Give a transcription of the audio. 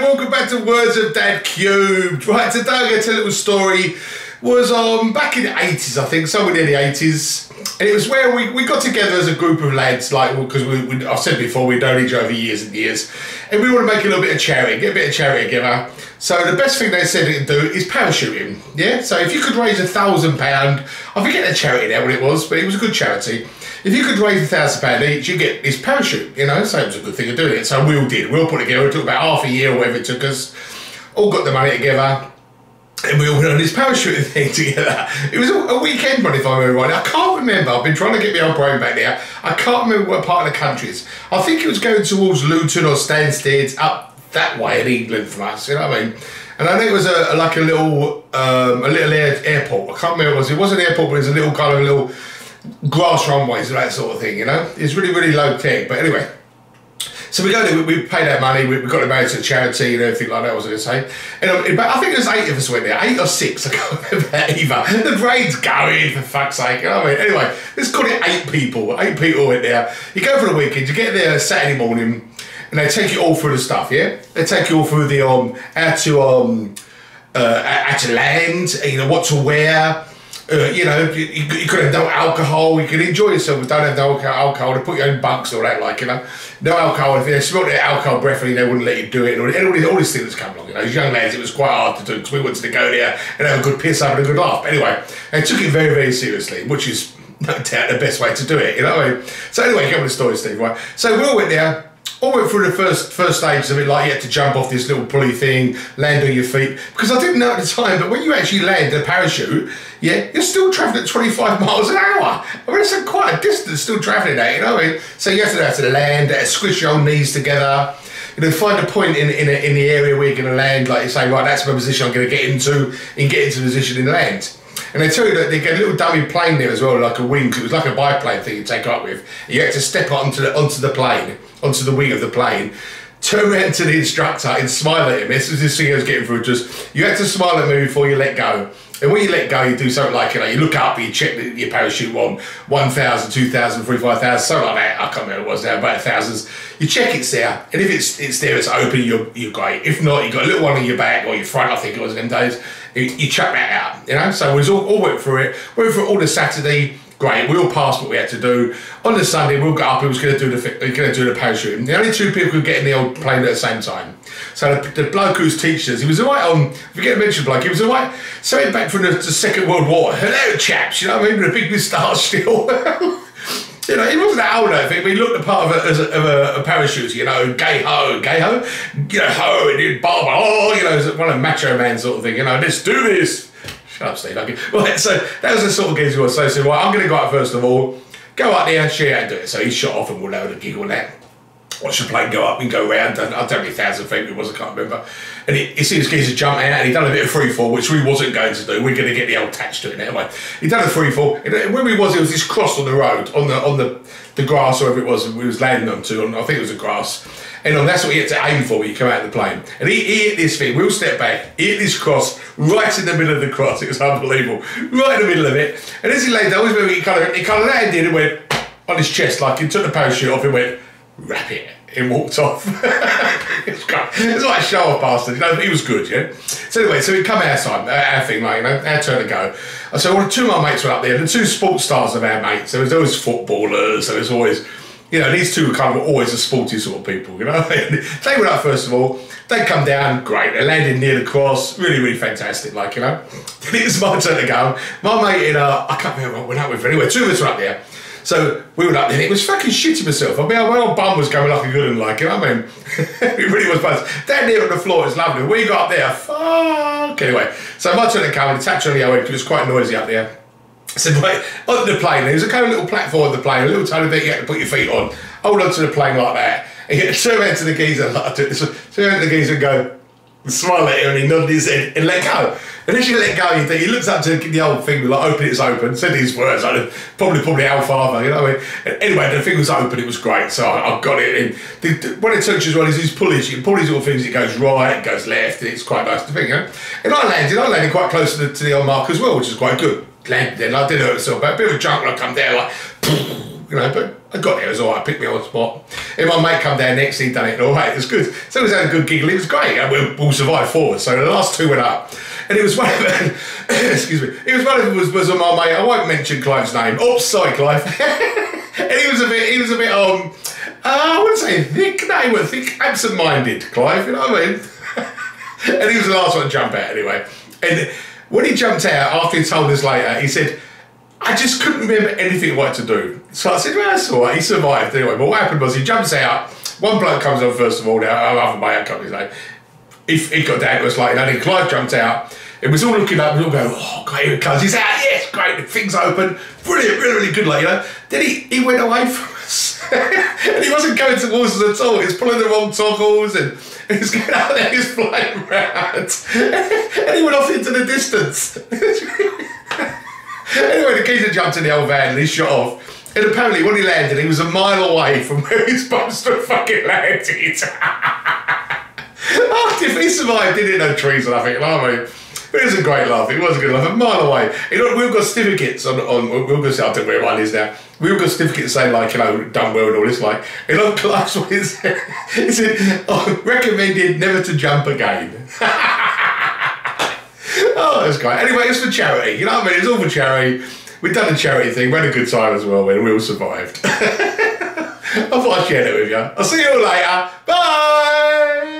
welcome back to Words of Dad Cubed. Right, today I'm going to tell a little story. Was back in the 80s, I think, somewhere near the 80s. And it was where we got together as a group of lads, like, because I've said before, we'd known each other for years and years. And we want to make a little bit of charity, get a bit of charity together. So the best thing they said to do is parachuting, yeah? So if you could raise £1,000, I forget the charity now what it was, but it was a good charity. If you could raise £1,000 each, you get this parachute, you know? So it was a good thing of doing it. So we all did. We all put it together. It took about half a year or whatever it took us. All got the money together. And we all went on this parachuting thing together. It was a weekend one, if I remember right. I can't remember. I've been trying to get my old brain back there. I can't remember what part of the country it is. I think it was going towards Luton or Stansted, up that way in England from us, you know what I mean? And I think it was like a little airport. I can't remember what it was. It wasn't an airport, but it was a little kind of little grass runways and that sort of thing, you know? It's really, really low tech. But anyway, so we go there, we paid our money, we got it made to charity and everything like that, I was going to say. And I think there's 8 of us went there, 8 or 6, I can't remember that either. The brain's going, for fuck's sake, you know what I mean? Anyway, let's call it 8 people. 8 people went there. You go for the weekend, you get there Saturday morning, and they take you all through the stuff, yeah? They take you all through the, how to land, you know, what to wear. You know, you could have no alcohol, you could enjoy yourself, but don't have no alcohol, to put your own bunks or that, like, you know. No alcohol, if they smelled the alcohol breathing, they wouldn't let you do it, and all these things come along, you know. As young lads, it was quite hard to do, because we wanted to go there and have a good piss up and a good laugh. But anyway, they took it very, very seriously, which is no doubt the best way to do it, you know what I mean? So anyway, come with the story, Steve, right? So we all went there. All went through the first stages of it, like you had to jump off this little pulley thing, land on your feet. Because I didn't know at the time, but when you actually land a parachute, yeah, you're still travelling at 25 miles an hour. I mean, it's quite a distance still travelling at, you know what I mean? So you have to land, squish your old knees together, you know, find a point in the area where you're going to land, like you say, right, that's my position I'm going to get into, and get into position and land. And they tell you that they get a little dummy plane there as well, like a wing. It was like a biplane thing you take up with. You had to step onto the plane, onto the wing of the plane, turn around to the instructor and smile at him. This was this thing I was getting through. Just you had to smile at me before you let go. And when you let go, you do something like, you know, you look up, you check your parachute on 1,000, 2,000, 3,000, 5,000, something like that. I can't remember what it was now, about thousands. You check it's there, and if it's there, it's open, you're great. If not, you've got a little one on your back or your front, I think it was in them days. You chuck that out, you know. So we all went through it. Went through it all the Saturday. Great, we all passed what we had to do. On the Sunday, we all got up and was going to do the parachuting. The only 2 people could get in the old plane at the same time. So the bloke who's teaching us, he was alright on, I forget to mention bloke, he was alright, so he back from the Second World War. Hello, chaps, you know what I mean, with a big moustache still. You know, he wasn't that old, I think, but he looked the part of a parachute, you know, gay-ho, you know, ho, and he'd barber, oh, you know, it was one of the macho man sort of thing, you know, let's do this. Shut up, Steve. Okay. Right, so that was the sort of gigs we were. So I said, right, I'm going to go up first of all, go up there and show you how to do it. So he shot off and we'll have a giggle and that. Watch the plane go up and go round. I don't know 1,000 feet it was, I can't remember. And he sees this geezer jump out and he done a bit of free fall, which we wasn't going to do. We're going to get the old touch to it anyway. He done a free fall. And where it was this cross on the road, on the grass, or whatever it was, we was landing onto. I think it was the grass. And that's what you had to aim for when you come out of the plane. And he hit this thing, we all stepped back, he hit this cross, right in the middle of the cross. It was unbelievable. Right in the middle of it. And as he landed, I always remember he kind of landed and went on his chest, like he took the parachute off and went, wrap it, and walked off. It was great. It was like a show-off bastard, you know, he was good, yeah? So anyway, so we come outside, our thing, like, you know, our turn to go. So well, 2 of my mates were up there, the 2 sports stars of our mates. There was always footballers, there was always, you know, these 2 were kind of always the sporty sort of people, you know. They went up first of all, they come down, great, they landed near the cross, really, really fantastic, like, you know. Then it was my turn to go. My mate I can't remember what I went up with, anyway, 2 of us were up there. So we were up there, and it was fucking shitting myself. I mean, my old bum was going like a good one, like, you know what I mean? It really was fun. Down there on the floor, it's lovely. We got up there, fuck. Anyway, so my turn to come, and tapped on the old because it was quite noisy up there. I said, right, on the plane, there was a kind of little platform on the plane, a little tiny bit you had to put your feet on. Hold on to the plane like that. And you had to turn around to the geezer, like, turn around to the geezer and go, and smile at him, and he nodded his head and let go. And as you let go, he looks up to the old thing, like, open, it's open, said these words, like, probably alfalfa, you know what I mean? And anyway, the thing was open, it was great, so I got it. And what it touches as well is these pulleys, you can pull these little things, it goes right, it goes left, and it's quite nice to think, you know? And I landed quite close to the old mark as well, which is quite good. Landed there, and I didn't hurt myself, but a bit of a jump when I come down, like, you know, but I got there, it was all right, picked me on the spot. And my mate come down next, he'd done it all right, it was good. So we had a good giggle, it was great, and we all survived forward. So the last two went up. And it was one of them, excuse me, it was one of them was on my mate, I won't mention Clive's name. Oops, sorry, Clive. And he was a bit, I wouldn't say thick, no, he was thick, absent-minded, Clive, you know what I mean? And he was the last one to jump out anyway. And when he jumped out, after he told us later, he said, I just couldn't remember anything what to do. So I said, well, that's all right, he survived anyway. But what happened was he jumps out, one bloke comes on first of all, our other mate, I can't remember his name. He got down to us like, and then Clive jumped out, and was all looking up, and all going, oh, great, here it comes. He's out, yes, great, the thing's open, brilliant, really, really good, like, you know. Then he went away from us, and he wasn't going towards us at all. He was pulling the wrong toggles, and he was going out there, he was flying around, and he went off into the distance. Anyway, the geezer jumped in the old van, and he shot off. And apparently, when he landed, he was a mile away from where he was supposed to have fucking landed. Oh, if he survived, he didn't know trees or nothing, you know what I mean? But it was a great laugh, it was a good laugh, a mile away. You know, we've got certificates on we've got, I don't know where mine is now, we've got certificates saying like, you know, done well and all this, like, and on class one, he said, oh, recommended never to jump again. Oh, that's great. Anyway, it's for charity, you know what I mean? It's all for charity. We've done the charity thing, we had a good time as well, and we all survived. I thought I'd share that with you. I'll see you all later. Bye!